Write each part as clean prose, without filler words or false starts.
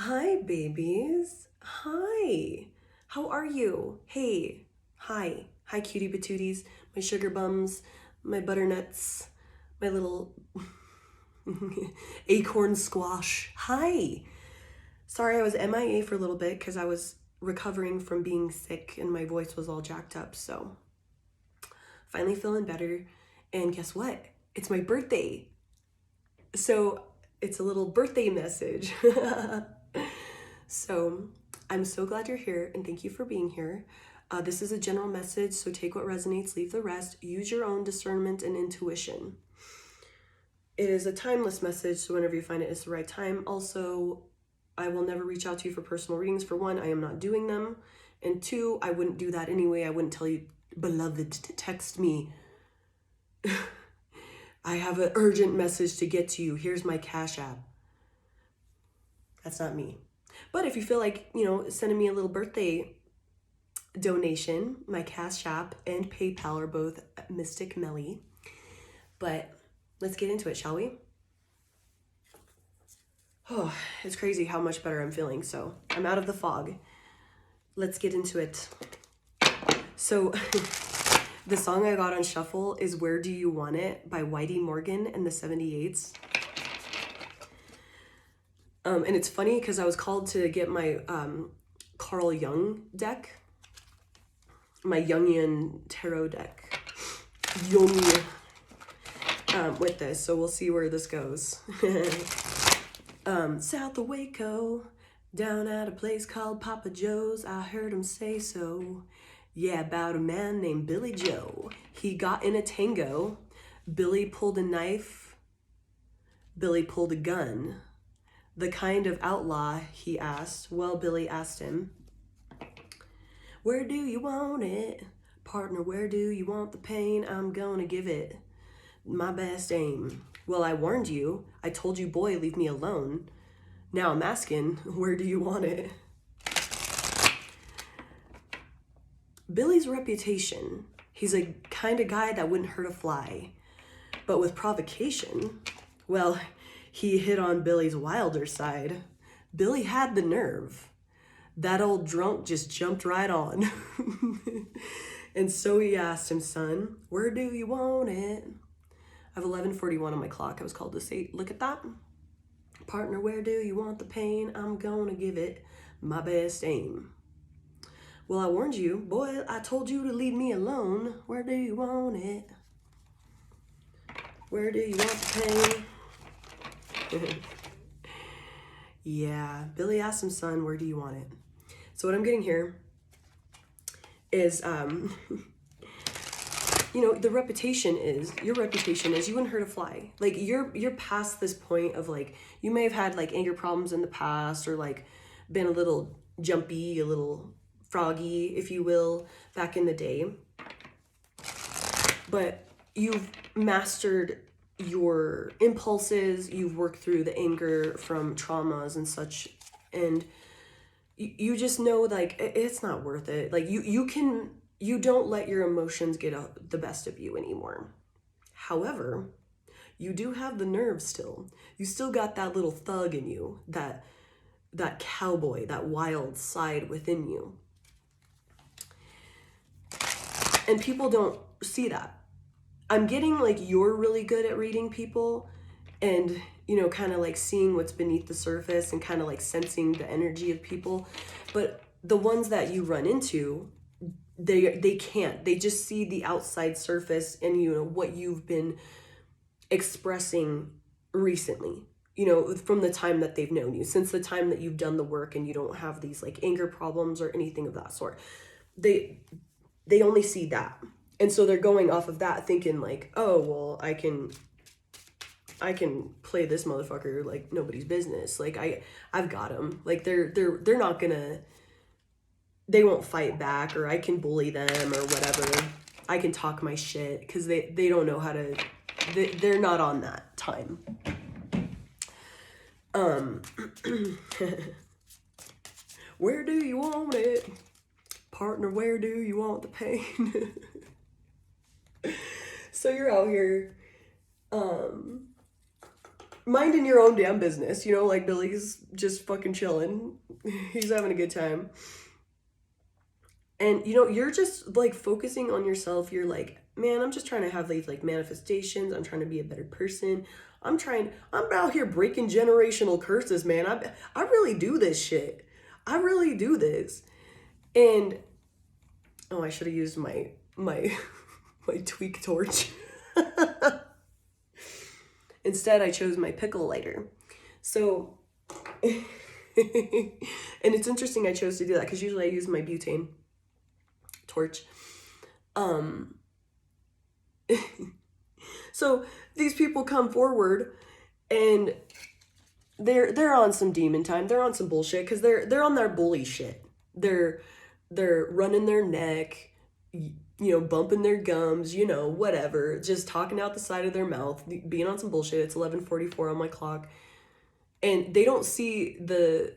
Hi, babies. Hi. How are you? Hey. Hi. Hi, cutie patooties. My sugar bums, my butternuts, my little acorn squash. Hi. Sorry, I was MIA for a little bit because I was recovering from being sick and my voice was all jacked up. So, finally feeling better. And guess what? It's my birthday. So, it's a little birthday message. So, I'm so glad you're here and thank you for being here. This is a general message, so take what resonates, leave the rest. Use your own discernment and intuition. It is a timeless message, so whenever you find it is the right time. Also, I will never reach out to you for personal readings. For one, I am not doing them. And two, I wouldn't do that anyway. I wouldn't tell you, beloved, to text me. I have an urgent message to get to you. Here's my Cash App. That's not me. But if you feel like, sending me a little birthday donation, my Cash App and PayPal are both Mystic Melly. But let's get into it, shall we? Oh, it's crazy how much better I'm feeling. So I'm out of the fog. Let's get into it. So the song I got on shuffle is Where Do You Want It by Whitey Morgan and the 78s. And it's funny because I was called to get my Carl Jung deck, my Jungian tarot deck, with this. So we'll see where this goes. South of Waco, down at a place called Papa Joe's, I heard him say so. Yeah, about a man named Billy Joe. He got in a tango. Billy pulled a knife. Billy pulled a gun. The kind of outlaw, he asked. Well, Billy asked him, where do you want it? Partner, where do you want the pain? I'm gonna give it my best aim. Well, I warned you. I told you, boy, leave me alone. Now I'm asking, where do you want it? Billy's reputation. He's a kind of guy that wouldn't hurt a fly. But with provocation, well, he hit on Billy's wilder side. Billy had the nerve. That old drunk just jumped right on. And so he asked him, son, where do you want it? I have 11:41 on my clock. I was called to say, look at that. Partner, where do you want the pain? I'm gonna give it my best aim. Well, I warned you. Boy, I told you to leave me alone. Where do you want it? Where do you want the pain? Yeah, Billy asked him, son, where do you want it? So what I'm getting here is, the reputation is, your reputation is you wouldn't hurt a fly. Like, you're past this point of, like, you may have had, like, anger problems in the past or, like, been a little jumpy, a little froggy, if you will, back in the day. But you've mastered your impulses, you've worked through the anger from traumas and such, and you just know, like, it's not worth it. Like, you don't let your emotions get the best of you anymore. However, you do have the nerve still. You still got that little thug in you, that cowboy, that wild side within you. And people don't see that. I'm getting, like, you're really good at reading people and, kind of, like, seeing what's beneath the surface and kind of, like, sensing the energy of people. But the ones that you run into, they can't. They just see the outside surface and, what you've been expressing recently, from the time that they've known you, since the time that you've done the work and you don't have these, like, anger problems or anything of that sort. They only see that. And so they're going off of that thinking, like, oh, well, I can play this motherfucker like nobody's business. Like, I've got him. Like, they're not gonna, they won't fight back, or I can bully them or whatever. I can talk my shit because they don't know how to, they're not on that time. Where do you want it? Partner, where do you want the pain? So you're out here, minding your own damn business, you know, like Billy's just fucking chilling. He's having a good time. And, you know, you're just like focusing on yourself. You're like, man, I'm just trying to have these like manifestations. I'm trying to be a better person. I'm out here breaking generational curses, man. I really do this shit. I really do this. And, oh, I should have used my my tweak torch. Instead, I chose my pickle lighter. So, and it's interesting I chose to do that because usually I use my butane torch. So these people come forward and they're on some demon time. They're on some bullshit because they're on their bully shit. They're running their neck, you know, bumping their gums, you know, whatever, just talking out the side of their mouth, being on some bullshit. It's 11:44 on my clock. And they don't see the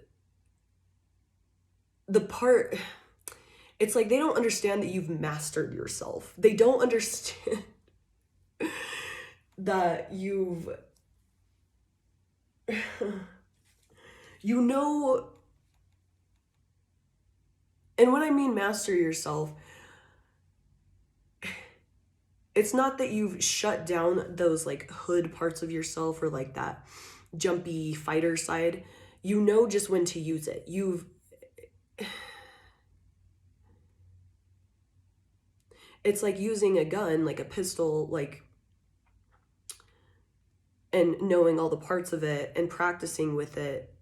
part. It's like they don't understand that you've mastered yourself. They don't understand that you've you know. And when I mean master yourself, it's not that you've shut down those like hood parts of yourself or like that jumpy fighter side. You know just when to use it. It's like using a gun, like a pistol, like, and knowing all the parts of it and practicing with it.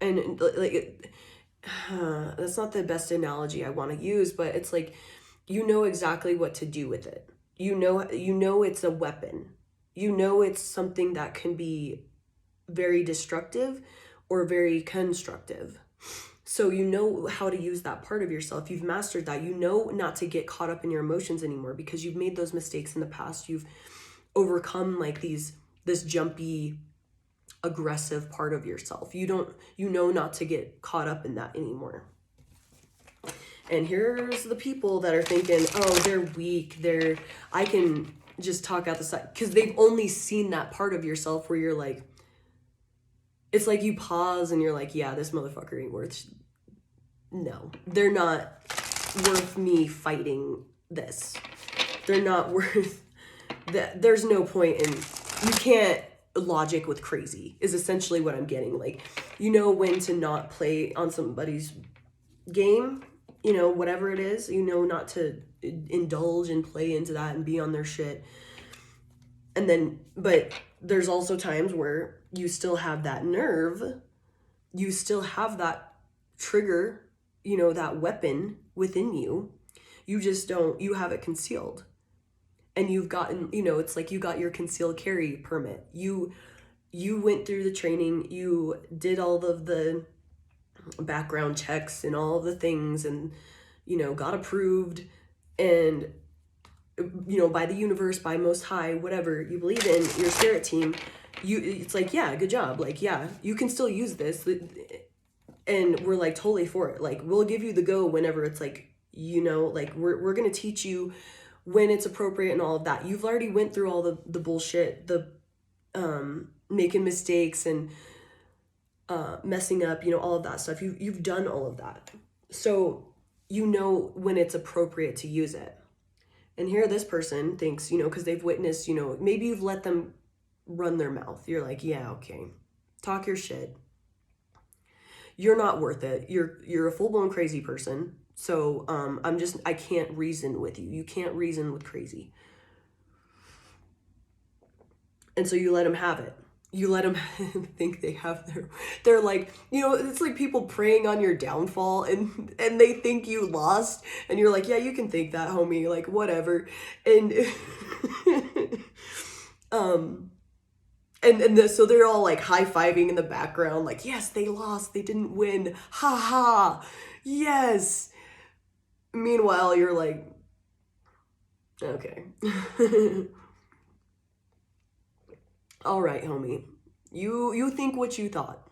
And like, that's not the best analogy I want to use, but it's like, you know exactly what to do with it. You know it's a weapon. You know it's something that can be very destructive or very constructive. So you know how to use that part of yourself. You've mastered that. You know not to get caught up in your emotions anymore because you've made those mistakes in the past. You've overcome like this jumpy, aggressive part of yourself. You know not to get caught up in that anymore. And here's the people that are thinking, oh, they're weak. I can just talk out the side because they've only seen that part of yourself where you're like, it's like you pause and you're like, yeah, this motherfucker ain't worth. No, they're not worth me fighting this. They're not worth that. There's no point in, you can't logic with crazy is essentially what I'm getting. Like, you know when to not play on somebody's game, you know, whatever it is, you know not to indulge and play into that and be on their shit. And then, but there's also times where you still have that nerve, you still have that trigger, you know, that weapon within you. You just don't, you have it concealed. And you've gotten, you know, it's like you got your concealed carry permit. You went through the training, you did all of the background checks and all of the things and, you know, got approved and, you know, by the universe, by Most High, whatever you believe in, your spirit team, it's like, yeah, good job. Like, yeah, you can still use this. And we're like totally for it. Like, we'll give you the go whenever it's like, you know, like we're going to teach you when it's appropriate and all of that. You've already went through all the bullshit, the making mistakes and messing up, you know, all of that stuff. You've done all of that. So you know when it's appropriate to use it. And here this person thinks, you know, because they've witnessed, you know, maybe you've let them run their mouth. You're like, yeah, okay, talk your shit. You're not worth it. You're a full-blown crazy person. So I can't reason with you. You can't reason with crazy. And so you let them have it. You let them think they have they're like, you know, it's like people preying on your downfall and they think you lost and you're like, yeah, you can think that, homie, like whatever. And so they're all like high-fiving in the background, like, yes, they lost, they didn't win, ha ha, yes. Meanwhile, you're like, okay. All right, homie. You think what you thought.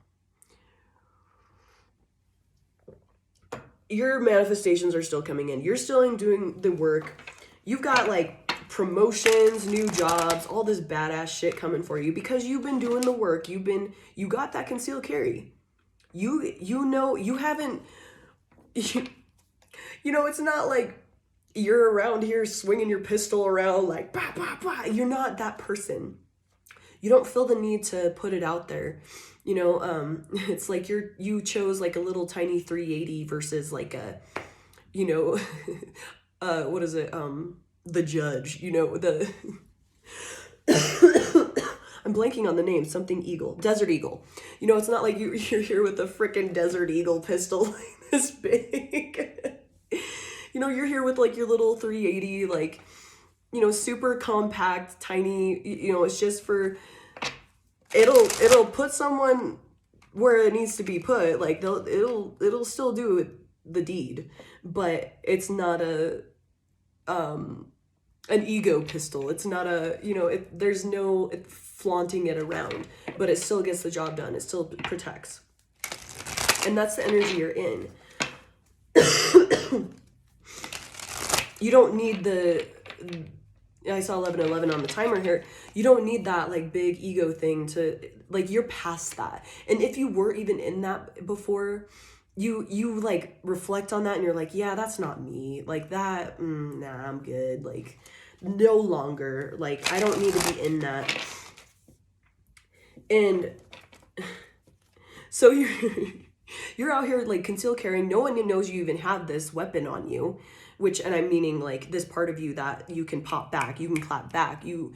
Your manifestations are still coming in. You're still doing the work. You've got like promotions, new jobs, all this badass shit coming for you because you've been doing the work. You got that concealed carry. You know, you haven't, you know, it's not like you're around here swinging your pistol around like, bah, bah, bah. You're not that person. You don't feel the need to put it out there. You know, it's like you chose like a little tiny 380 versus like a, you know, what is it? The Judge, you know, the, I'm blanking on the name, something Eagle, Desert Eagle. You know, it's not like you're here with a freaking Desert Eagle pistol like this big. You know, you're here with like your little 380, like, you know, super compact, tiny, you know, it's just for, it'll put someone where it needs to be put. Like it'll still do the deed, but it's not an ego pistol. It's not a, you know, there's no flaunting it around, but it still gets the job done. It still protects. And that's the energy you're in. You don't need I saw 11:11 on the timer here. You don't need that like big ego thing to, like, you're past that. And if you were even in that before, you like reflect on that and you're like, yeah, that's not me. Like that, nah, I'm good. Like no longer. Like I don't need to be in that. And so you're out here like concealed carrying. No one knows you even have this weapon on you. Which, and I'm meaning like this part of you that you can pop back, you can clap back, and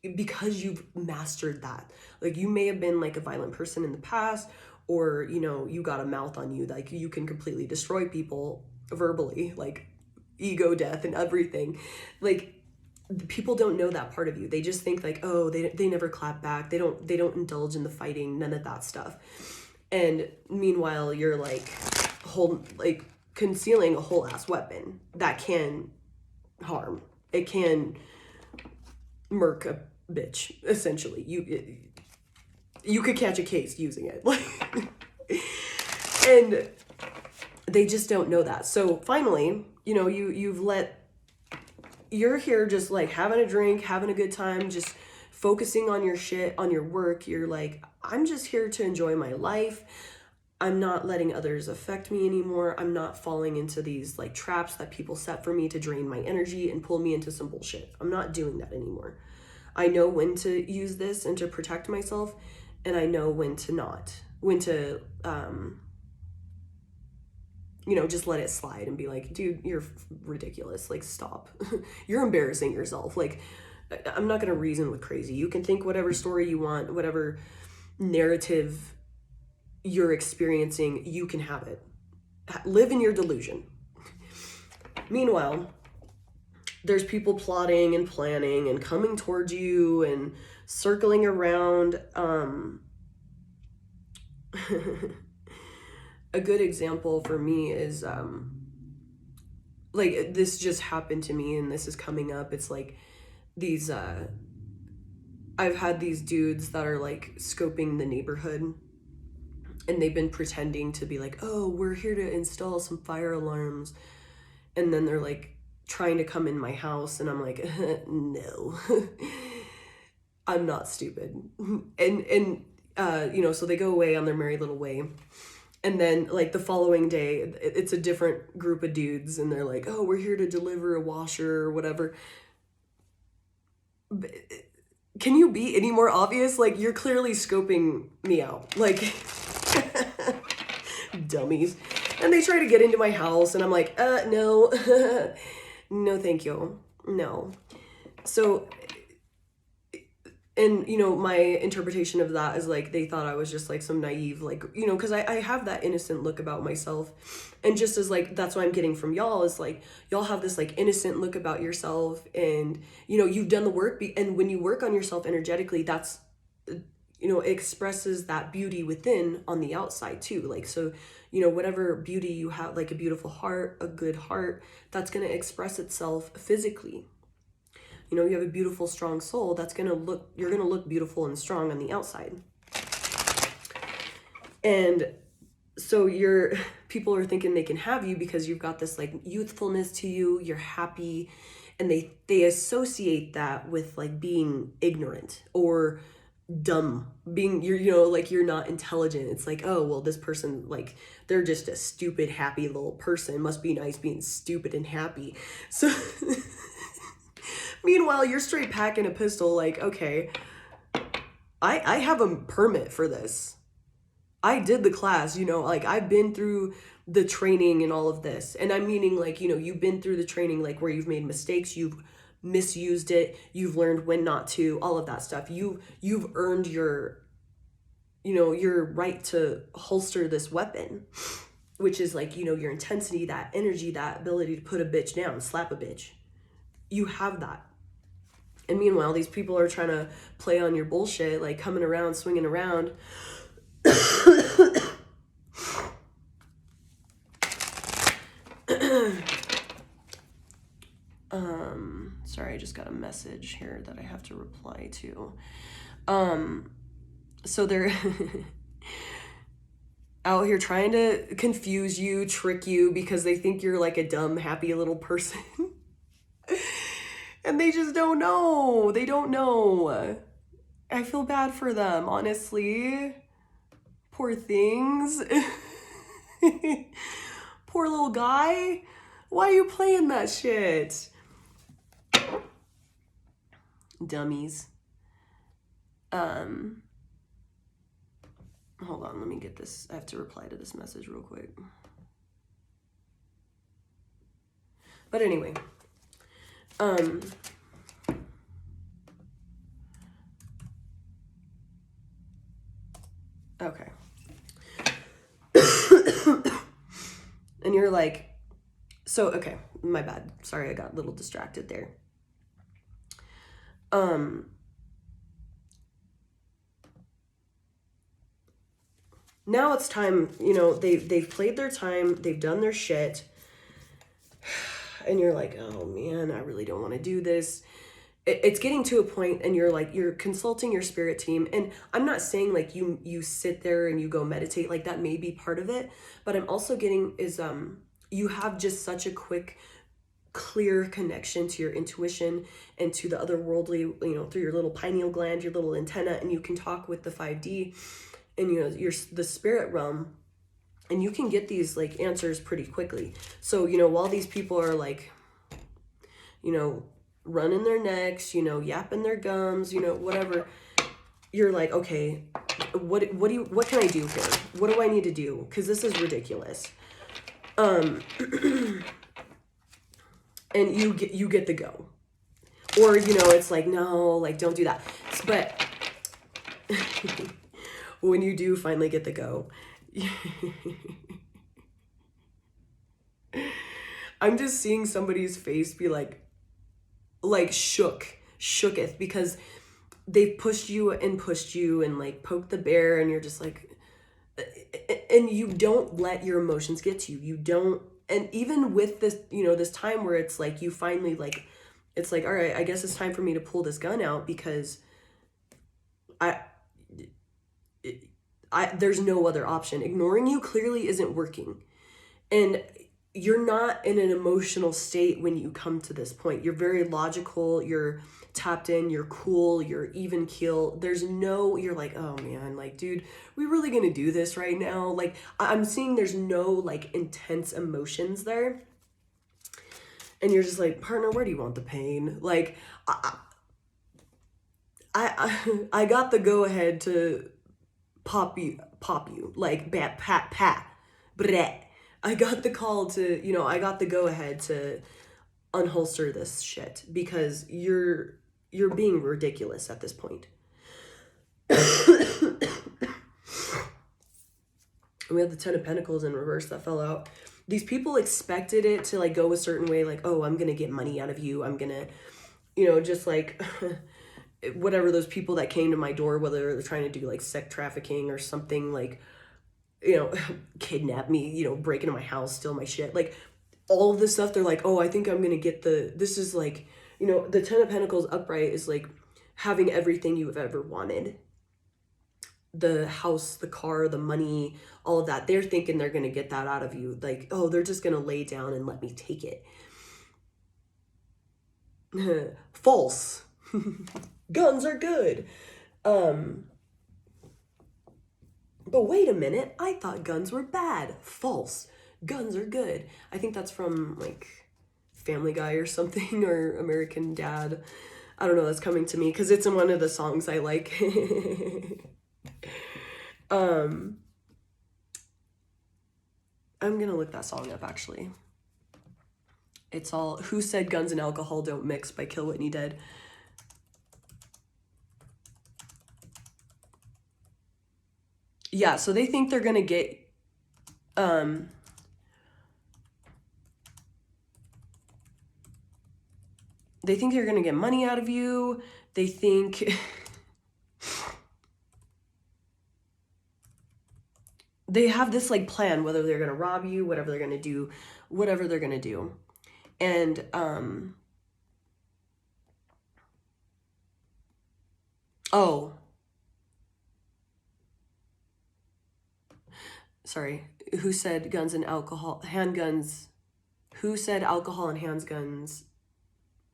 because you've mastered that, like you may have been like a violent person in the past, or, you know, you got a mouth on you, like you can completely destroy people verbally, like ego death and everything. Like people don't know that part of you. They just think like, oh, they never clap back. They don't indulge in the fighting, none of that stuff. And meanwhile, you're like concealing a whole ass weapon that can harm. It can murk a bitch, essentially. You could catch a case using it. And they just don't know that. So finally, you know, you're here just like having a drink, having a good time, just focusing on your shit, on your work. You're like, I'm just here to enjoy my life. I'm not letting others affect me anymore. I'm not falling into these like traps that people set for me to drain my energy and pull me into some bullshit. I'm not doing that anymore. I know when to use this and to protect myself, and I know when to not. When to, you know, just let it slide and be like, dude, you're ridiculous. Like, stop. You're embarrassing yourself. Like, I'm not going to reason with crazy. You can think whatever story you want, whatever narrative you're experiencing, you can have it. Live in your delusion. Meanwhile, there's people plotting and planning and coming towards you and circling around. A good example for me is like this just happened to me and this is coming up. It's like these I've had these dudes that are like scoping the neighborhood, and they've been pretending to be like, oh, we're here to install some fire alarms. And then they're like trying to come in my house. And I'm like, no, I'm not stupid. And you know, so they go away on their merry little way. And then like the following day, it's a different group of dudes. And they're like, oh, we're here to deliver a washer or whatever. But can you be any more obvious? Like, you're clearly scoping me out. Like, dummies. And they try to get into my house and I'm like, no, no, thank you. No. So, and, you know, my interpretation of that is like, they thought I was just like some naive, like, you know, because I have that innocent look about myself. And just as like, that's what I'm getting from y'all is like, y'all have this like innocent look about yourself and, you know, you've done the work. And when you work on yourself energetically, that's, you know, expresses that beauty within on the outside too. Like, so, you know, whatever beauty you have, like a beautiful heart, a good heart, that's going to express itself physically. You know, you have a beautiful, strong soul, that's going to look, you're going to look beautiful and strong on the outside. And so people are thinking they can have you because you've got this like youthfulness to you, you're happy, and they associate that with like being ignorant or dumb, being like you're not intelligent. It's like, oh well, this person, like, they're just a stupid happy little person, must be nice being stupid and happy. So meanwhile you're straight packing a pistol, like, okay, I have a permit for this. I did the class, like I've been through the training and all of this. And I'm meaning like, you've been through the training, like where you've made mistakes, you've misused it, you've learned when not to, all of that stuff. You've earned your right to holster this weapon, which is like, your intensity, that energy, that ability to put a bitch down, slap a bitch. You have that. And meanwhile, these people are trying to play on your bullshit, like coming around, swinging around. Sorry, I just got a message here that I have to reply to. So they're out here trying to confuse you, trick you, because they think you're like a dumb, happy little person. And they just don't know. They don't know. I feel bad for them, honestly. Poor things. Poor little guy. Why are you playing that shit? Dummies. Hold on, let me get this. I have to reply to this message real quick. But anyway. Okay. And you're like, so, okay, my bad. Sorry, I got a little distracted there. Now it's time, they've played their time, they've done their shit, and you're like, oh man, I really don't want to do this. It's getting to a point, and you're like, you're consulting your spirit team, and I'm not saying like you sit there and you go meditate, like that may be part of it, but I'm also getting is you have just such a quick, clear connection to your intuition and to the otherworldly, through your little pineal gland, your little antenna, and you can talk with the 5D and you're the spirit realm, and you can get these like answers pretty quickly. So while these people are like running their necks, yapping their gums, whatever, you're like, okay, what can I do here? What do I need to do? Because this is ridiculous. And you get the go, or it's like, no, like don't do that. But when you do finally get the go, I'm just seeing somebody's face be like shooketh, because they've pushed you and like poked the bear, and you're just like, and you don't let your emotions get to you. You don't. And even with this, this time where it's like you finally like, it's like, all right, I guess it's time for me to pull this gun out, because there's no other option. Ignoring you clearly isn't working. And you're not in an emotional state when you come to this point. You're very logical, you're tapped in, you're cool, you're even keel. You're like, oh man, like, dude, we really gonna do this right now? Like, I'm seeing there's no like intense emotions there. And you're just like, partner, where do you want the pain? Like, I got the go ahead to pop you, like, bat, pat, pat, bleh. I got the call to, I got the go ahead to unholster this shit, because you're being ridiculous at this point. We had the 10 of Pentacles in reverse that fell out. These people expected it to like go a certain way, like, oh, I'm gonna get money out of you, I'm gonna, just like whatever, those people that came to my door, whether they're trying to do like sex trafficking or something, like, kidnap me, break into my house, steal my shit, like all of this stuff. They're like, oh, I think I'm gonna get this is like, the 10 of Pentacles upright is like having everything you've ever wanted. the house, the car, the money, all of that. They're thinking they're going to get that out of you. Like, oh, they're just going to lay down and let me take it. False. Guns are good. But wait a minute, I thought guns were bad. False. Guns are good. I think that's from like Family Guy or something, or American Dad. I don't know, that's coming to me because it's in one of the songs I like. I'm gonna look that song up actually. It's all Who Said Guns and Alcohol Don't Mix by Kill Whitney Dead. Yeah, so they think they're gonna get they think they're gonna get money out of you. They think they have this like plan, whether they're gonna rob you, whatever they're gonna do, whatever they're gonna do. And oh, sorry, who said guns and alcohol, handguns, who said alcohol and handguns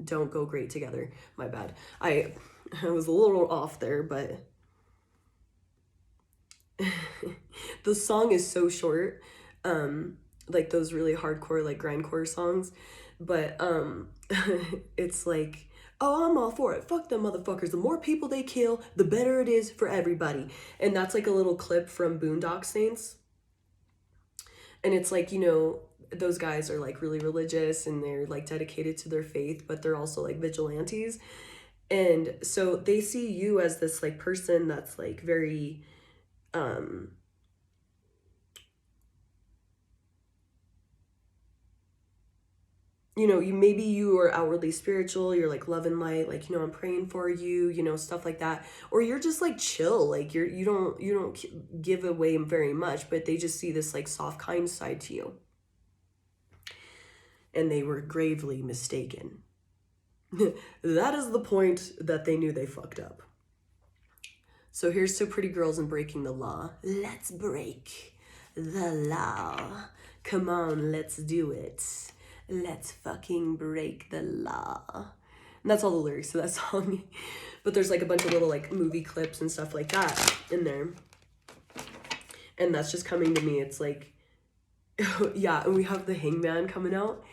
don't go great together? My bad. I was a little off there, but the song is so short, like those really hardcore like grindcore songs, but it's like, oh, I'm all for it, fuck them motherfuckers, the more people they kill the better it is for everybody. And that's like a little clip from Boondock Saints, and it's like, you know, those guys are like really religious and they're like dedicated to their faith, but they're also like vigilantes. And so they see you as this like person that's like very you know, you are outwardly spiritual, you're like love and light, like, you know, I'm praying for you, you know, stuff like that. Or you're just like chill, like you don't give away very much, but they just see this like soft, kind side to you. And they were gravely mistaken. That is the point that they knew they fucked up. So here's to pretty girls and breaking the law. Let's break the law. Come on, let's do it. Let's fucking break the law. And that's all the lyrics to that song. But there's like a bunch of little like movie clips and stuff like that in there. And that's just coming to me. It's like, yeah, and we have the Hangman coming out.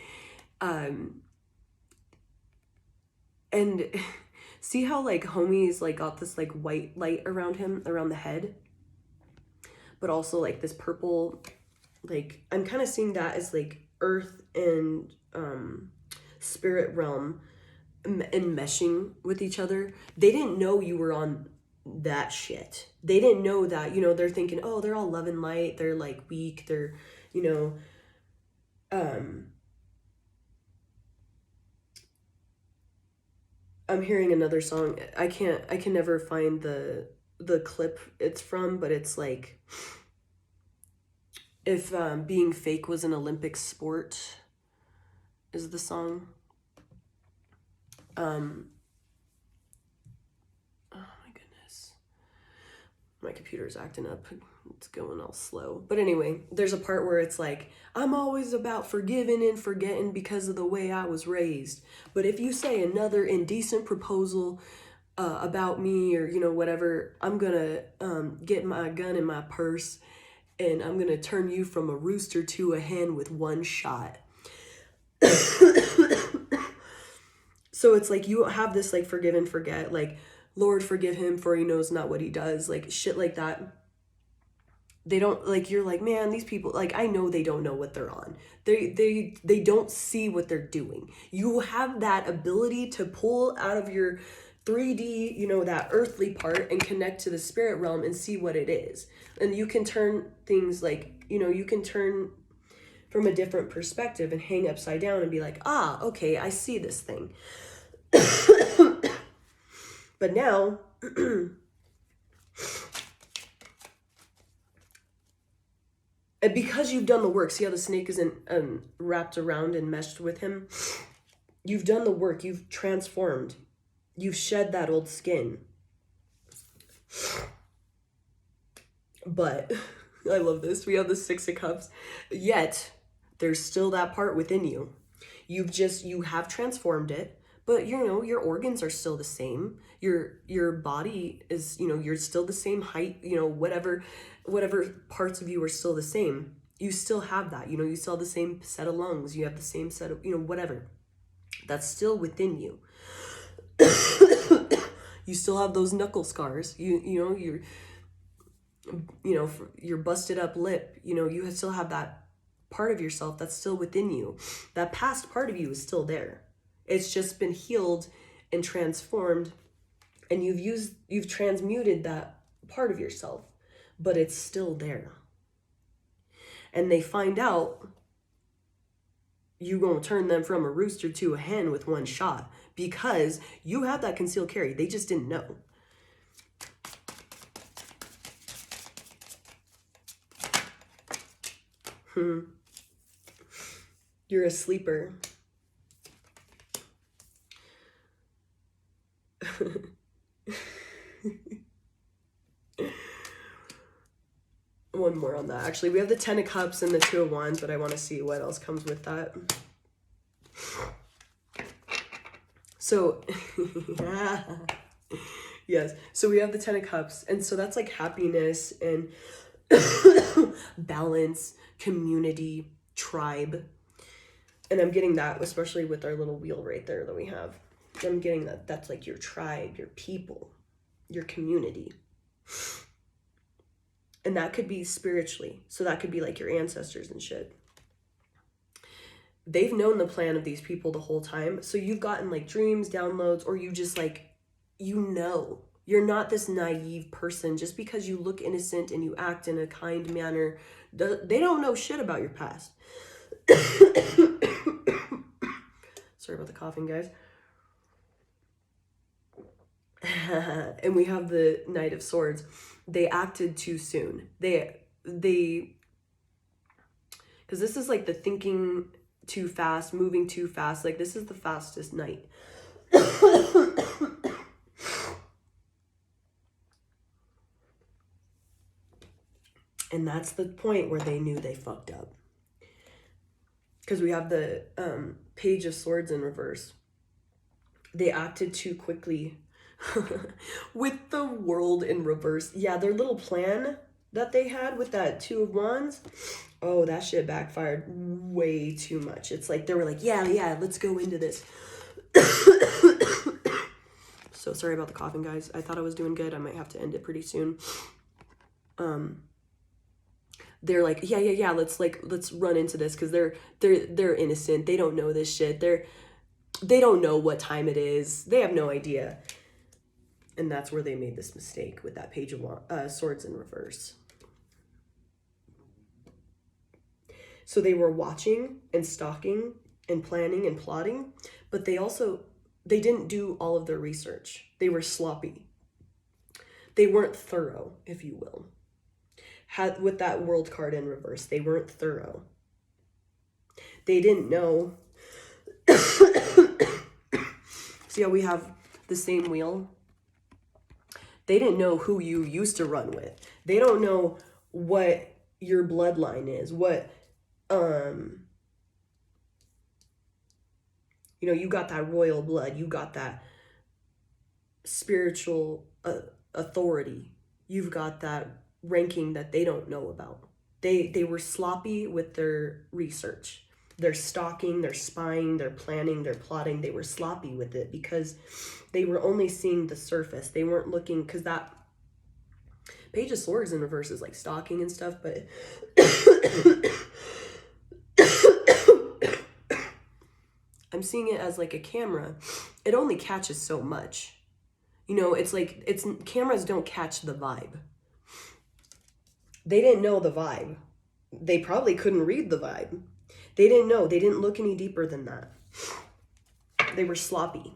And see how like homie's like got this like white light around him, around the head, but also like this purple, like I'm kind of seeing that as like earth and spirit realm enmeshing with each other. They didn't know you were on that shit. They didn't know that, you know, they're thinking, oh, they're all love and light, they're like weak, they're, you know, I'm hearing another song. I can never find the clip it's from, but it's like, if being fake was an Olympic sport is the song. Oh my goodness. My computer's acting up. It's going all slow. But anyway, there's a part where it's like, I'm always about forgiving and forgetting because of the way I was raised. But if you say another indecent proposal about me, or, you know, whatever, I'm gonna get my gun in my purse and I'm gonna turn you from a rooster to a hen with one shot. So it's like you have this like forgive and forget, like, Lord forgive him for he knows not what he does, like shit like that. They don't, like, you're like, man, these people, like, I know they don't know what they're on. They don't see what they're doing. You have that ability to pull out of your 3D, you know, that earthly part and connect to the spirit realm and see what it is. And you can turn things like, you know, you can turn from a different perspective and hang upside down and be like, ah, okay, I see this thing. But now, and because you've done the work, see how the snake isn't wrapped around and meshed with him? You've done the work, you've transformed, you've shed that old skin. But I love this. We have the Six of Cups. Yet, there's still that part within you. You have transformed it, but your organs are still the same. Your body is, you're still the same height, whatever parts of you are still the same. You still have that, you still have the same set of lungs. You have the same set of, whatever. That's still within you. You still have those knuckle scars. Your busted up lip, you still have that part of yourself that's still within you. That past part of you is still there. It's just been healed and transformed, and you've transmuted that part of yourself, but it's still there. And they find out you gonna turn them from a rooster to a hen with one shot, because you have that concealed carry. They just didn't know. You're a sleeper. One more on that. Actually, we have the Ten of Cups and the Two of Wands, but I want to see what else comes with that. So, yes. So we have the Ten of Cups, and so that's like happiness and balance, community, tribe. And I'm getting that, especially with our little wheel right there that we have. I'm getting that's like your tribe, your people, your community. And that could be spiritually. So that could be like your ancestors and shit. They've known the plan of these people the whole time. So you've gotten like dreams, downloads, or you just like, you're not this naive person. Just because you look innocent and you act in a kind manner, they don't know shit about your past. Sorry about the coughing, guys. And we have the Knight of Swords. They acted too soon. They because this is like the thinking too fast, moving too fast. Like, this is the fastest knight. And that's the point where they knew they fucked up. Because we have the Page of Swords in reverse. They acted too quickly. With the World in reverse. Yeah, their little plan that they had with that Two of Wands, oh, that shit backfired way too much. It's like they were like, yeah, let's go into this. So sorry about the coughing, guys. I thought I was doing good. I might have to end it pretty soon. They're like, yeah, let's run into this, because they're innocent. They don't know this shit. They don't know what time it is. They have no idea. And that's where they made this mistake with that Page of Swords in reverse. So they were watching and stalking and planning and plotting, but they didn't do all of their research. They were sloppy. They weren't thorough, if you will. With that World card in reverse, they weren't thorough. They didn't know. See how we have the same wheel? They didn't know who you used to run with. They don't know what your bloodline is, what, you got that royal blood, you got that spiritual authority, you've got that ranking that they don't know about. They were sloppy with their research. They're stalking, they're spying, they're planning, they're plotting. They were sloppy with it because they were only seeing the surface. They weren't looking, because that Page of Swords in reverse is like stalking and stuff, but I'm seeing it as like a camera. It only catches so much. It's like, cameras don't catch the vibe. They didn't know the vibe. They probably couldn't read the vibe. They didn't know. They didn't look any deeper than that. They were sloppy.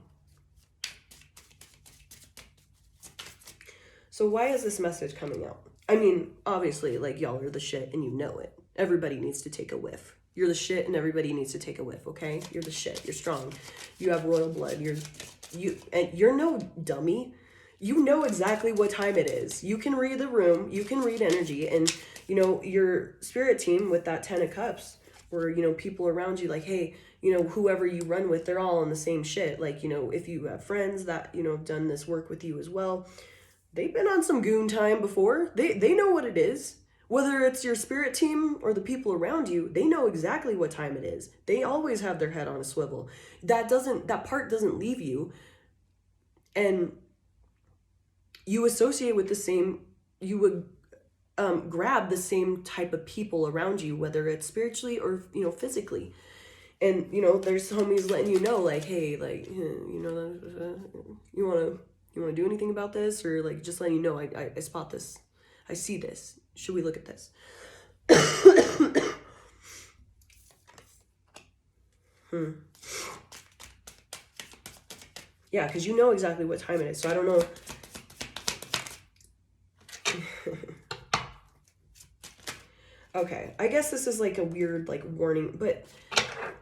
So why is this message coming out? I mean, obviously, like, y'all are the shit and you know it. Everybody needs to take a whiff. You're the shit and everybody needs to take a whiff, okay? You're the shit. You're strong. You have royal blood. You're no dummy. You know exactly what time it is. You can read the room, you can read energy, and your spirit team with that 10 of cups, where people around you, like, hey, whoever you run with, they're all on the same shit. Like, if you have friends that have done this work with you as well, they've been on some goon time before. They know what it is. Whether it's your spirit team or the people around you, they know exactly what time it is. They always have their head on a swivel. That part doesn't leave you. And you associate with the same, you would grab the same type of people around you, whether it's spiritually or physically. And there's homies letting you know, like, hey, like, you want to do anything about this, or like just letting you know, I spot this, I see this, should we look at this? Yeah, because you know exactly what time it is. So I don't know. Okay, I guess this is like a weird like warning, but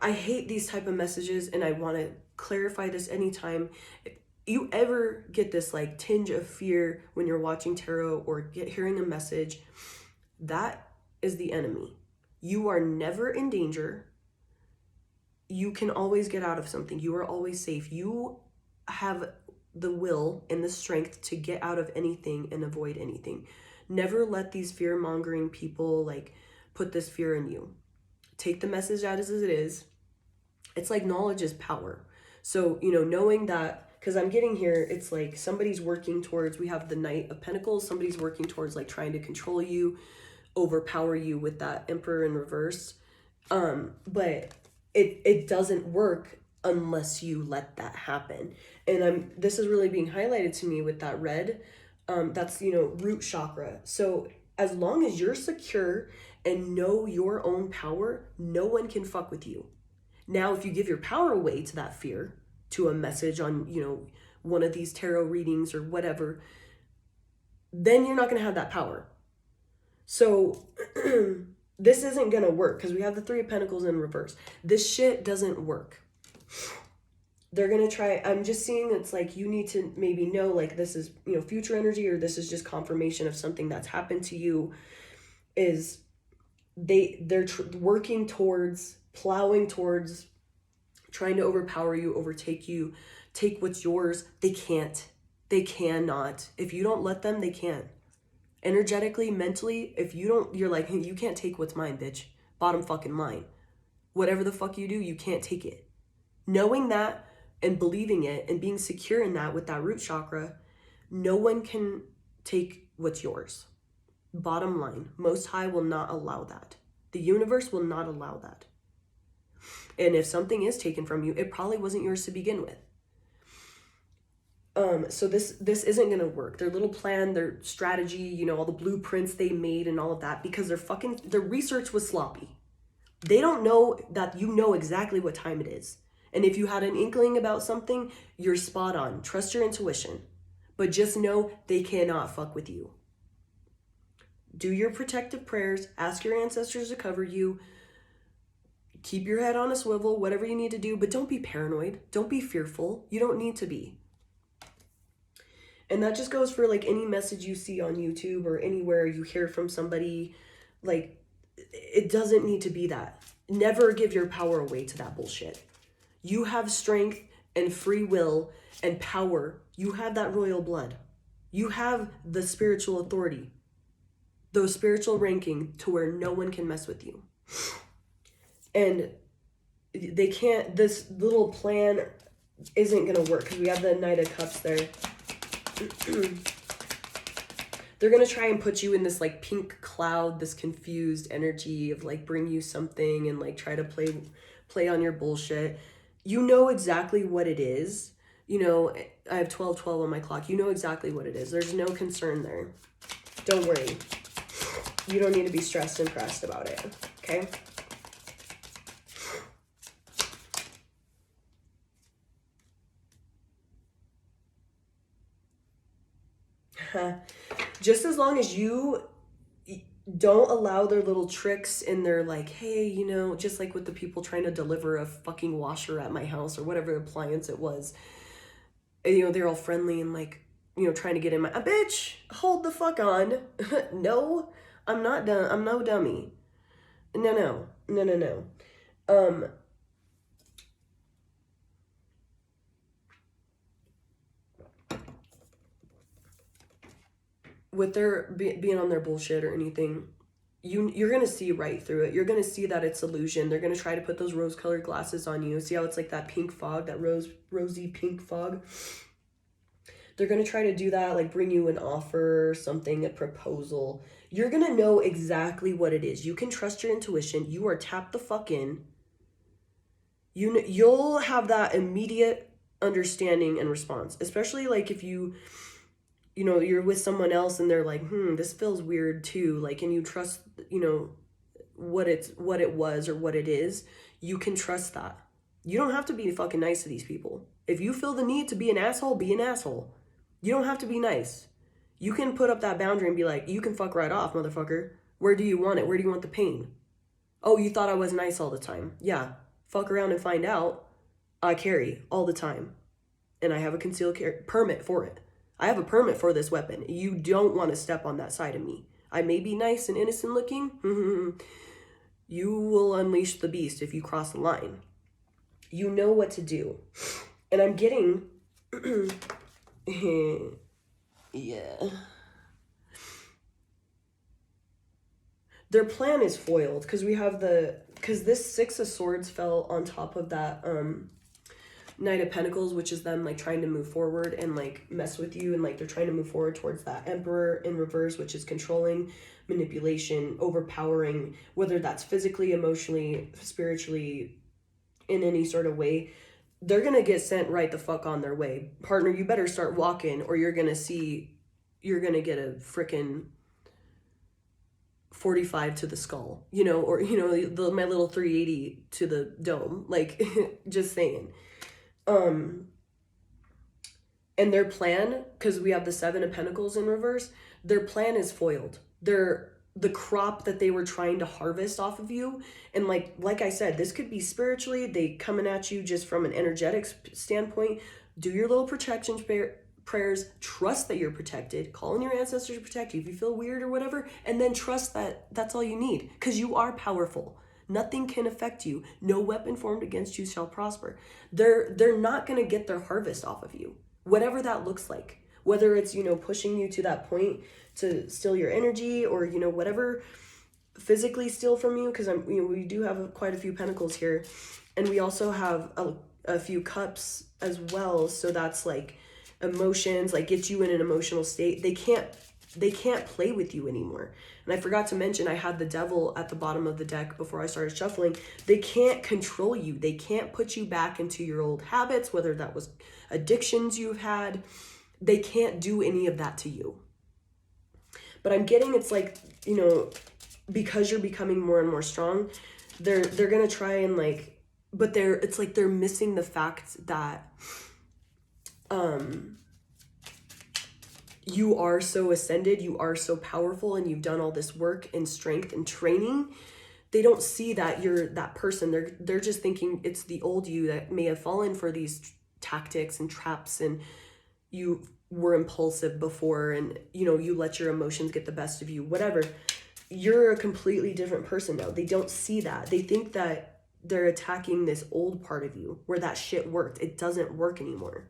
I hate these type of messages, and I want to clarify this anytime. If you ever get this like tinge of fear when you're watching tarot or hearing a message, that is the enemy. You are never in danger. You can always get out of something. You are always safe. You have the will and the strength to get out of anything and avoid anything. Never let these fear-mongering people like put this fear in you. Take the message as it is. It's like knowledge is power. So, knowing that, because I'm getting here, it's like somebody's working towards, we have the Knight of Pentacles, somebody's working towards like trying to control you, overpower you with that Emperor in reverse. But it doesn't work unless you let that happen. And this is really being highlighted to me with that red. That's root chakra. So as long as you're secure and know your own power, no one can fuck with you. Now, if you give your power away to that fear, to a message on one of these tarot readings or whatever, then you're not going to have that power. So this isn't going to work, because we have the Three of Pentacles in reverse. This shit doesn't work. They're going to try. I'm just seeing it's like you need to maybe know like this is future energy, or this is just confirmation of something that's happened to you. Is they're working towards, plowing towards, trying to overpower you, overtake you, take what's yours. They can't. They cannot. If you don't let them, they can't. Energetically, mentally, if you don't, you're like, hey, you can't take what's mine, bitch. Bottom fucking line. Whatever the fuck you do, you can't take it. Knowing that and believing it and being secure in that with that root chakra, no one can take what's yours. Bottom line, Most High will not allow that. The universe will not allow that. And if something is taken from you, it probably wasn't yours to begin with. So this isn't gonna work. Their little plan, their strategy, all the blueprints they made and all of that, because their research was sloppy. They don't know that you know exactly what time it is. And if you had an inkling about something, you're spot on. Trust your intuition. But just know they cannot fuck with you. Do your protective prayers, ask your ancestors to cover you, keep your head on a swivel, whatever you need to do, but don't be paranoid. Don't be fearful. You don't need to be. And that just goes for like any message you see on YouTube or anywhere you hear from somebody. Like, it doesn't need to be that. Never give your power away to that bullshit. You have strength and free will and power. You have that royal blood. You have the spiritual authority, the spiritual ranking to where no one can mess with you. And they can't, this little plan isn't going to work, because we have the Knight of Cups there. They're going to try and put you in this like pink cloud, this confused energy of like bring you something and like try to play on your bullshit. You know exactly what it is. I have 12:12 on my clock. You know exactly what it is. There's no concern there. Don't worry. You don't need to be stressed and pressed about it. Okay? Just as long as you don't allow their little tricks and their like, hey, just like with the people trying to deliver a fucking washer at my house or whatever appliance it was. They're all friendly and like, trying to get in my, bitch, hold the fuck on. No, I'm not done. I'm no dummy. No. With their being on their bullshit or anything, you're gonna see right through it. You're gonna see that it's illusion. They're gonna try to put those rose-colored glasses on you. See how it's like that pink fog, that rosy pink fog? They're gonna try to do that, like bring you an offer or something, a proposal. You're gonna know exactly what it is. You can trust your intuition. You are tapped the fuck in. You'll have that immediate understanding and response, especially like if you're with someone else and they're like, this feels weird too, like, and you trust, what it was or what it is. You can trust that. You don't have to be fucking nice to these people. If you feel the need to be an asshole, be an asshole. You don't have to be nice. You can put up that boundary and be like, you can fuck right off, motherfucker. Where do you want it? Where do you want the pain? Oh, you thought I was nice all the time. Yeah, fuck around and find out. I carry all the time. And I have a concealed carry permit for it. I have a permit for this weapon. You don't want to step on that side of me. I may be nice and innocent looking. You will unleash the beast if you cross the line. You know what to do. And I'm getting... yeah. Their plan is foiled because this Six of Swords fell on top of that Knight of Pentacles, which is them like trying to move forward and like mess with you, and like they're trying to move forward towards that Emperor in reverse, which is controlling, manipulation, overpowering, whether that's physically, emotionally, spiritually, in any sort of way. They're gonna get sent right the fuck on their way. Partner, you better start walking or you're gonna get a frickin' 45 to the skull, or my little 380 to the dome, like just saying. And their plan, because we have the Seven of Pentacles in reverse, their plan is foiled. The crop that they were trying to harvest off of you, and like I said, this could be spiritually, they coming at you just from an energetic standpoint. Do your little protection prayers, trust that you're protected, call on your ancestors to protect you if you feel weird or whatever, and then trust that that's all you need, because you are powerful. Nothing can affect you. No weapon formed against you shall prosper. They're not going to get their harvest off of you, whatever that looks like. Whether it's, pushing you to that point to steal your energy, or, whatever, physically steal from you, because we do have quite a few pentacles here, and we also have a few cups as well. So that's like emotions, like get you in an emotional state. They can't play with you anymore. And I forgot to mention, I had the Devil at the bottom of the deck before I started shuffling. They can't control you. They can't put you back into your old habits, whether that was addictions you've had. They can't do any of that to you. But I'm getting, it's like, because you're becoming more and more strong, they're going to try and but it's like they're missing the fact that you are so ascended, you are so powerful, and you've done all this work and strength and training. They don't see that you're that person. They're just thinking it's the old you that may have fallen for these tactics and traps, and you were impulsive before, and you let your emotions get the best of you, whatever. You're a completely different person now. They don't see that. They think that they're attacking this old part of you where that shit worked. It doesn't work anymore.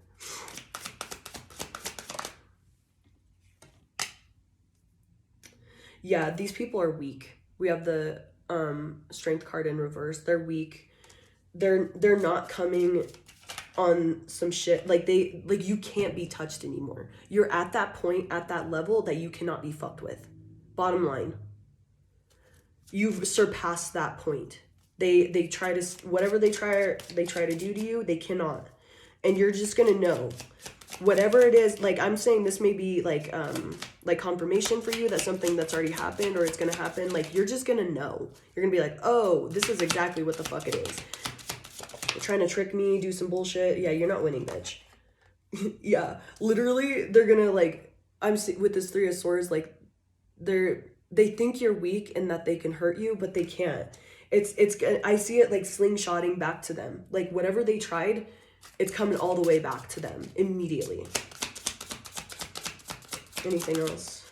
Yeah, these people are weak. We have the Strength card in reverse. They're weak. They're not coming on some shit. You can't be touched anymore. You're at that point, at that level that you cannot be fucked with. Bottom line. You've surpassed that point. They try to, whatever they try to do to you, they cannot. And you're just gonna know. Whatever it is, I'm saying this may be like confirmation for you that something that's already happened or it's gonna happen. You're just gonna know. You're gonna be like, oh, this is exactly what the fuck it is. They're trying to trick me, do some bullshit. Yeah, you're not winning, bitch. Yeah, literally, they're gonna with this Three of Swords, they think you're weak and that they can hurt you, but they can't. I see it slingshotting back to them. Whatever they tried, it's coming all the way back to them immediately. Anything else?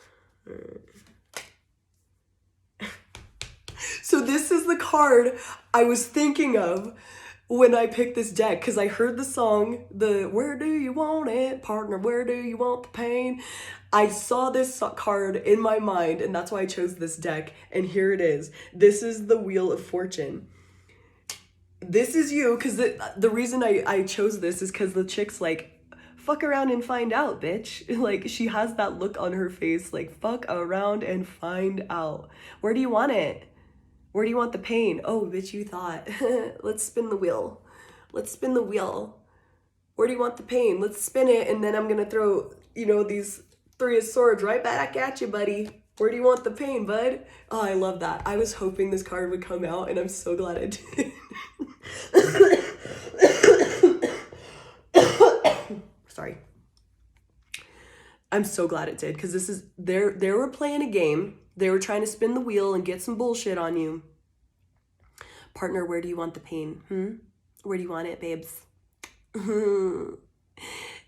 So this is the card I was thinking of when I picked this deck, because I heard the song, the "Where do you want it, partner? Where do you want the pain?" I saw this card in my mind, and that's why I chose this deck. And here it is. This is the Wheel of Fortune. This is you, because the reason I chose this is because the chick's like, fuck around and find out, bitch. Like, she has that look on her face, like, fuck around and find out. Where do you want it? Where do you want the pain? Oh, bitch, you thought. Let's spin the wheel. Let's spin the wheel. Where do you want the pain? Let's spin it, and then I'm gonna throw, these 3 of swords right back at you, buddy. Where do you want the pain, bud? Oh, I love that. I was hoping this card would come out, and I'm so glad it did. Sorry. I'm so glad it did, because this is, they were playing a game. They were trying to spin the wheel and get some bullshit on you. Partner, where do you want the pain? Where do you want it, babes?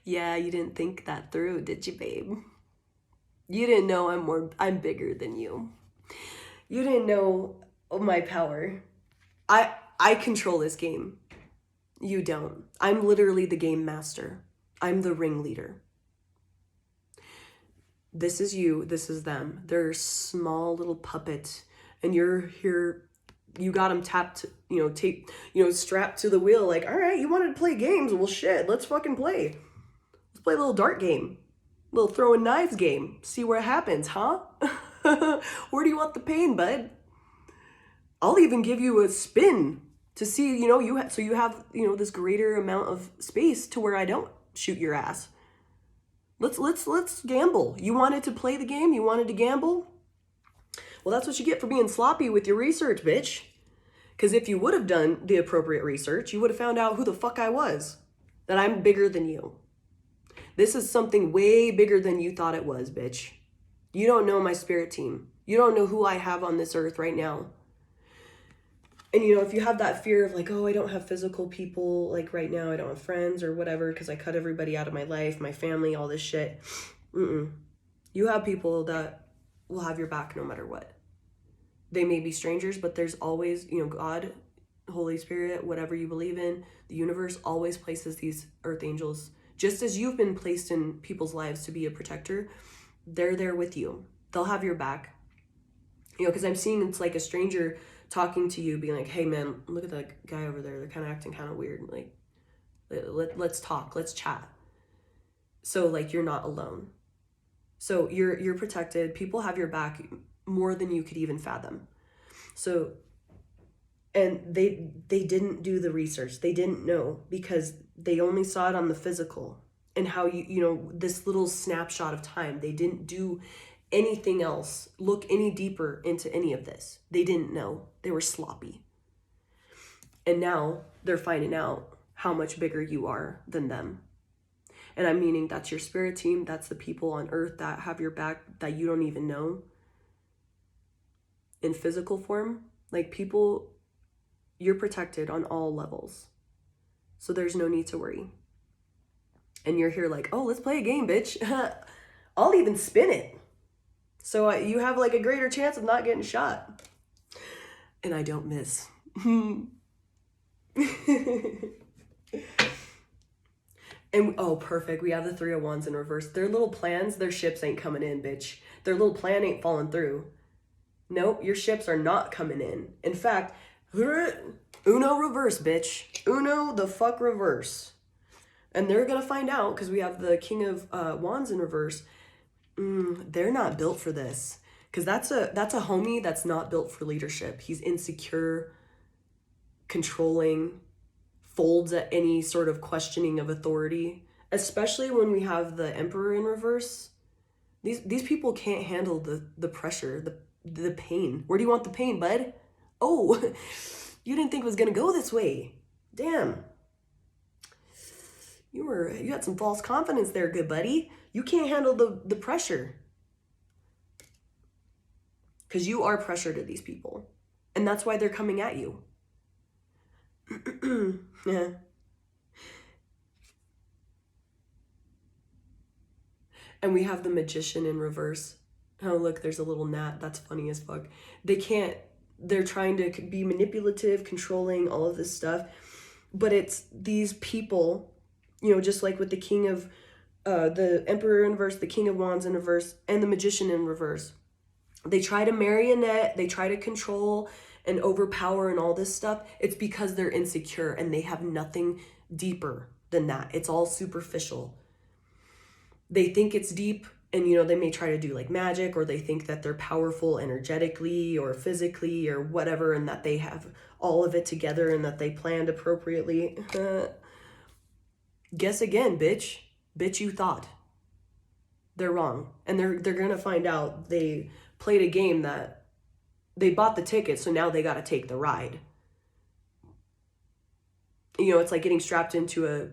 Yeah, you didn't think that through, did you, babe? You didn't know I'm bigger than you. You didn't know my power. I control this game. You don't. I'm literally the game master. I'm the ringleader. This is you, this is them. They're a small little puppet, and you're here, you got them tapped, strapped to the wheel, like, all right, you wanted to play games, well shit, let's fucking play. Let's play a little dart game, a little throwing knives game, see what happens, huh? Where do you want the pain, bud? I'll even give you a spin to see, you have this greater amount of space to where I don't shoot your ass. Let's gamble. You wanted to play the game? You wanted to gamble? Well, that's what you get for being sloppy with your research, bitch. Because if you would have done the appropriate research, you would have found out who the fuck I was. That I'm bigger than you. This is something way bigger than you thought it was, bitch. You don't know my spirit team. You don't know who I have on this earth right now. And, if you have that fear of like, oh, I don't have physical people, like right now, I don't have friends or whatever, because I cut everybody out of my life, my family, all this shit. You have people that will have your back no matter what. They may be strangers, but there's always, God, Holy Spirit, whatever you believe in, the universe always places these earth angels. Just as you've been placed in people's lives to be a protector, they're there with you. They'll have your back. Because I'm seeing it's like a stranger talking to you, being like, hey man, look at that guy over there. They're kind of acting kind of weird. Like, let's talk, let's chat. So like, you're not alone. So you're protected. People have your back more than you could even fathom. So, and they didn't do the research. They didn't know, because they only saw it on the physical and how this little snapshot of time. They didn't do anything else, look any deeper into any of this. They didn't know. They were sloppy. And now they're finding out how much bigger you are than them. And I'm meaning that's your spirit team. That's the people on earth that have your back that you don't even know. In physical form, like people, you're protected on all levels. So there's no need to worry. And you're here like, oh, let's play a game, bitch. I'll even spin it. So you have like a greater chance of not getting shot. And I don't miss. And oh, perfect. We have the 3 of Wands in reverse. Their little plans, their ships ain't coming in, bitch. Their little plan ain't falling through. Nope, your ships are not coming in. In fact, Uno reverse, bitch. Uno the fuck reverse. And they're gonna find out, because we have the King of Wands in reverse. They're not built for this, because that's a homie that's not built for leadership. He's insecure, controlling, folds at any sort of questioning of authority, especially when we have the Emperor in reverse. These people can't handle the pressure, the pain. Where do you want the pain, bud? Oh, you didn't think it was gonna go this way. Damn. You had some false confidence there, good buddy. You can't handle the pressure. Because you are pressure to these people. And that's why they're coming at you. Yeah. And we have the Magician in reverse. Oh, look, there's a little gnat. That's funny as fuck. They're trying to be manipulative, controlling, all of this stuff. But it's these people, just like with the King of, the Emperor in reverse, the King of Wands in reverse, and the Magician in reverse. They try to marionette, they try to control and overpower and all this stuff. It's because they're insecure and they have nothing deeper than that. It's all superficial. They think it's deep, and they may try to do like magic, or they think that they're powerful energetically or physically or whatever, and that they have all of it together and that they planned appropriately. Guess again, bitch. Bitch, you thought. They're wrong. And they're gonna find out they played a game that they bought the ticket, so now they gotta take the ride. It's like getting strapped into a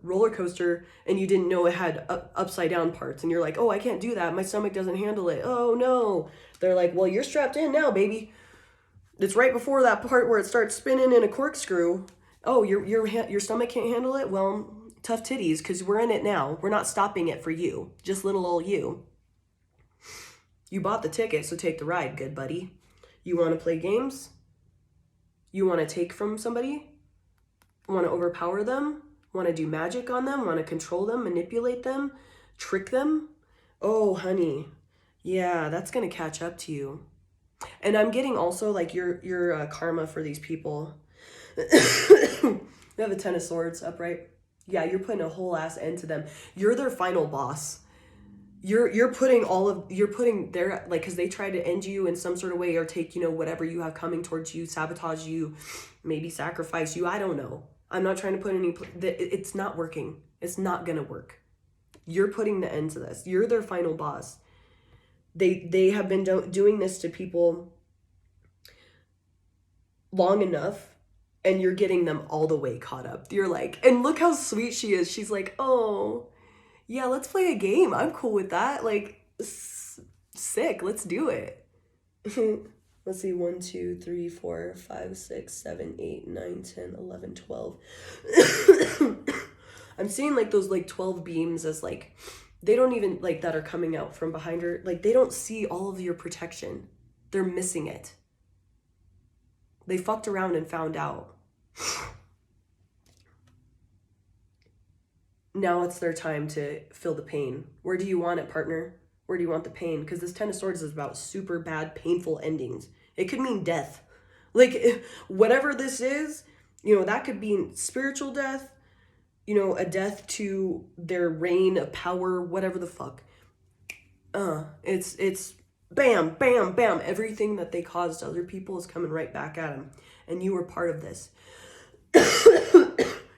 roller coaster and you didn't know it had upside down parts, and you're like, oh, I can't do that, my stomach doesn't handle it, oh no. They're like, well, you're strapped in now, baby. It's right before that part where it starts spinning in a corkscrew. Oh, your stomach can't handle it? Well, tough titties, because we're in it now. We're not stopping it for you, just little old you. You bought the ticket, so take the ride, good buddy. You want to play games? You want to take from somebody? Want to overpower them? Want to do magic on them? Want to control them, manipulate them, trick them? Oh, honey. Yeah, that's going to catch up to you. And I'm getting also like your karma for these people. You have a Ten of Swords upright. Yeah, you're putting a whole ass end to them. You're their final boss. You're putting their, like, because they try to end you in some sort of way, or take, whatever you have coming towards you, sabotage you, maybe sacrifice you. I don't know. I'm not trying to put any, it's not working. It's not going to work. You're putting the end to this. You're their final boss. They have been doing this to people long enough, and you're getting them all the way caught up. You're like, and look how sweet she is. She's like, oh, yeah, let's play a game. I'm cool with that. Like, sick. Let's do it. Let's see, 1, 2, 3, 4, 5, 6, 7, 8, 9, 10, 11, 12. I'm seeing like those like 12 beams as like, they don't even like that are coming out from behind her. Like, they don't see all of your protection. They're missing it. They fucked around and found out. Now it's their time to feel the pain. Where do you want it, partner? Where do you want the pain? Because this Ten of Swords is about super bad, painful endings. It could mean death. Like, whatever this is, that could be spiritual death, a death to their reign of power, whatever the fuck. It's bam, bam, bam. Everything that they caused to other people is coming right back at them. And you were part of this.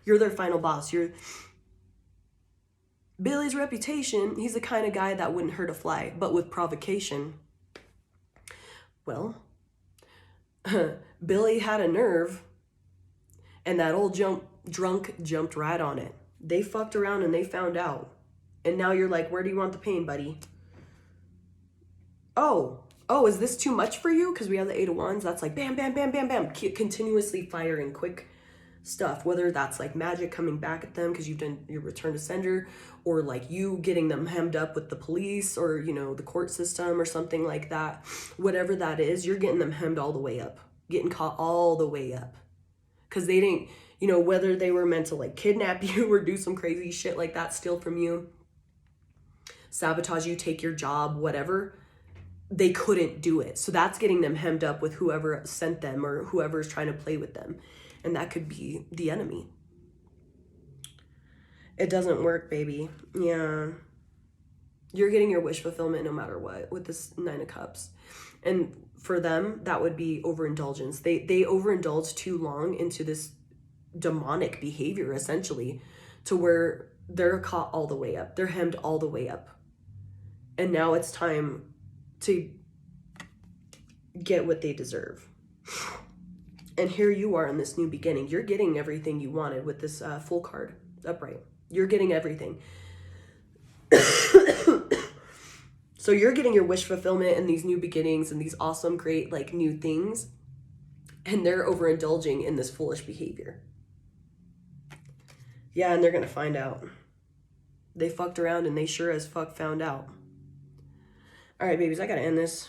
You're their final boss. You're Billy's reputation. He's the kind of guy that wouldn't hurt a fly, but with provocation. Well, Billy had a nerve, and that old drunk jumped right on it. They fucked around and they found out. And now you're like, where do you want the pain, buddy? Oh, is this too much for you? Because we have the Eight of Wands. That's like bam, bam, bam, bam, bam. Continuously firing quick stuff. Whether that's like magic coming back at them because you've done your return to sender, or like you getting them hemmed up with the police, or, the court system or something like that. Whatever that is, you're getting them hemmed all the way up. Getting caught all the way up. Because they didn't, whether they were meant to like kidnap you or do some crazy shit like that, steal from you, sabotage you, take your job, whatever, they couldn't do it. So that's getting them hemmed up with whoever sent them or whoever's trying to play with them. And that could be the enemy. It doesn't work, baby. Yeah. You're getting your wish fulfillment no matter what with this Nine of Cups. And for them, that would be overindulgence. They overindulge too long into this demonic behavior, essentially, to where they're caught all the way up. They're hemmed all the way up. And now it's time to get what they deserve. And here you are in this new beginning. You're getting everything you wanted with this Full card upright. You're getting everything. So you're getting your wish fulfillment and these new beginnings and these awesome, great, like, new things. And they're overindulging in this foolish behavior. Yeah, and they're going to find out. They fucked around and they sure as fuck found out. All right, babies, I gotta end this.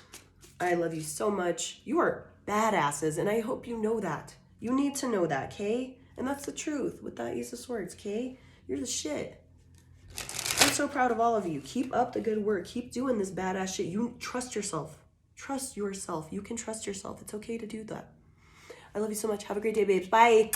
I love you so much. You are badasses, and I hope you know that. You need to know that, okay? And that's the truth with that Ace of Swords, okay? You're the shit. I'm so proud of all of you. Keep up the good work. Keep doing this badass shit. You trust yourself. Trust yourself. You can trust yourself. It's okay to do that. I love you so much. Have a great day, babes. Bye.